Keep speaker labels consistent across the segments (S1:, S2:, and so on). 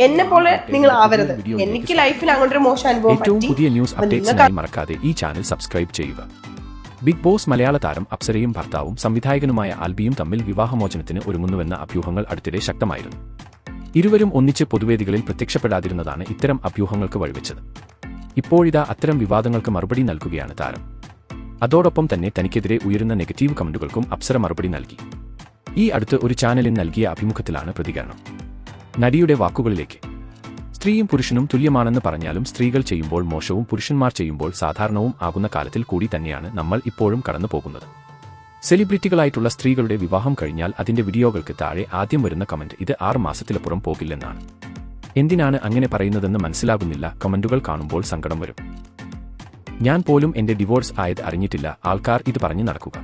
S1: എന്നെ പോലെ നിങ്ങൾ ആവരുത്. എനിക്ക് ലൈഫിൽ അങ്ങോട്ടൊരു മോശം അനുഭവം
S2: ഏറ്റവും പുതിയ ന്യൂസ് അപ്ഡേറ്റ്സിനായി മറക്കാതെ ഈ ചാനൽ സബ്സ്ക്രൈബ് ചെയ്യുക. ബിഗ് ബോസ് മലയാള താരം അപ്സരയും ഭർത്താവും സംവിധായകനുമായ ആൽബിയും തമ്മിൽ വിവാഹമോചനത്തിന് ഒരുങ്ങുന്നുവെന്ന അഭ്യൂഹങ്ങൾ അടുത്തിടെ ശക്തമായിരുന്നു. ഇരുവരും ഒന്നിച്ച് പൊതുവേദികളിൽ പ്രത്യക്ഷപ്പെടാതിരുന്നതാണ് ഇത്തരം അഭ്യൂഹങ്ങൾക്ക് വഴിവെച്ചത്. ഇപ്പോഴിതാ അത്തരം വിവാദങ്ങൾക്ക് മറുപടി നൽകുകയാണ് താരം. അതോടൊപ്പം തന്നെ തനിക്കെതിരെ ഉയരുന്ന നെഗറ്റീവ് കമന്റുകൾക്കും അപ്സര മറുപടി നൽകി. ഈ അടുത്ത് ഒരു ചാനലിന് നൽകിയ അഭിമുഖത്തിലാണ് പ്രതികരണം. നടിയുടെ വാക്കുകളിലേക്ക്: സ്ത്രീയും പുരുഷനും തുല്യമാണെന്ന് പറഞ്ഞാലും സ്ത്രീകൾ ചെയ്യുമ്പോൾ മോശവും പുരുഷന്മാർ ചെയ്യുമ്പോൾ സാധാരണവും ആകുന്ന കാലത്തിൽ കൂടി തന്നെയാണ് നമ്മൾ ഇപ്പോഴും കടന്നു പോകുന്നത്. സെലിബ്രിറ്റികളായിട്ടുള്ള സ്ത്രീകളുടെ വിവാഹം കഴിഞ്ഞാൽ അതിന്റെ വീഡിയോകൾക്ക് താഴെ ആദ്യം വരുന്ന കമന്റ് ഇത് 6 മാസത്തിലപ്പുറം പോകില്ലെന്നാണ്. എന്തിനാണ് അങ്ങനെ പറയുന്നതെന്ന് മനസ്സിലാകുന്നില്ല. കമന്റുകൾ കാണുമ്പോൾ സങ്കടം വരും. ഞാൻ പോലും എന്റെ ഡിവോഴ്സ് ആയത് അറിഞ്ഞിട്ടില്ല. ആൾക്കാർ ഇത് പറഞ്ഞു നടക്കുക.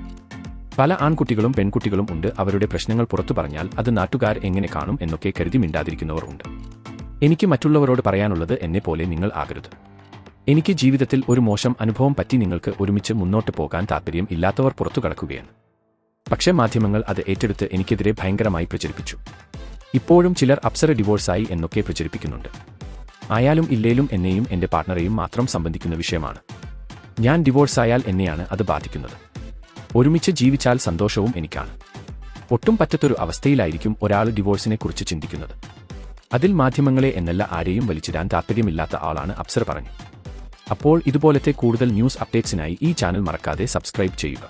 S2: പല ആൺകുട്ടികളും പെൺകുട്ടികളും ഉണ്ട്. അവരുടെ പ്രശ്നങ്ങൾ പുറത്തു പറഞ്ഞാൽ അത് നാട്ടുകാർ എങ്ങനെ കാണും എന്നൊക്കെ കരുതി മിണ്ടാതിരിക്കുന്നവർ ഉണ്ട്. എനിക്ക് മറ്റുള്ളവരോട് പറയാനുള്ളത് എന്നെ പോലെ നിങ്ങൾ ആകരുത്. എനിക്ക് ജീവിതത്തിൽ ഒരു മോശം അനുഭവം പറ്റി. നിങ്ങൾക്ക് ഒരുമിച്ച് മുന്നോട്ട് പോകാൻ താൽപ്പര്യം ഇല്ലാത്തവർ പുറത്തു കടക്കുകയാണ്. പക്ഷേ മാധ്യമങ്ങൾ അത് ഏറ്റെടുത്ത് എനിക്കെതിരെ ഭയങ്കരമായി പ്രചരിപ്പിച്ചു. ഇപ്പോഴും ചിലർ അപ്സര ഡിവോഴ്സായി എന്നൊക്കെ പ്രചരിപ്പിക്കുന്നുണ്ട്. ആയാലും ഇല്ലേലും എന്നെയും എന്റെ പാർട്ണറെയും മാത്രം സംബന്ധിക്കുന്ന വിഷയമാണ്. ഞാൻ ഡിവോഴ്സായാൽ എന്നെയാണ് അത് ബാധിക്കുന്നത്. ഒരുമിച്ച് ജീവിച്ചാൽ സന്തോഷവും എനിക്കാണ്. ഒട്ടും പറ്റത്തൊരു അവസ്ഥയിലായിരിക്കും ഒരാൾ ഡിവോഴ്സിനെ കുറിച്ച് ചിന്തിക്കുന്നത്. അതിൽ മാധ്യമങ്ങളെ എന്നല്ല ആരെയും വലിച്ചിടാൻ താൽപ്പര്യമില്ലാത്ത ആളാണ് അപ്സര പറഞ്ഞു. അപ്പോൾ ഇതുപോലത്തെ കൂടുതൽ ന്യൂസ് അപ്ഡേറ്റ്സിനായി ഈ ചാനൽ മറക്കാതെ സബ്സ്ക്രൈബ് ചെയ്യുക.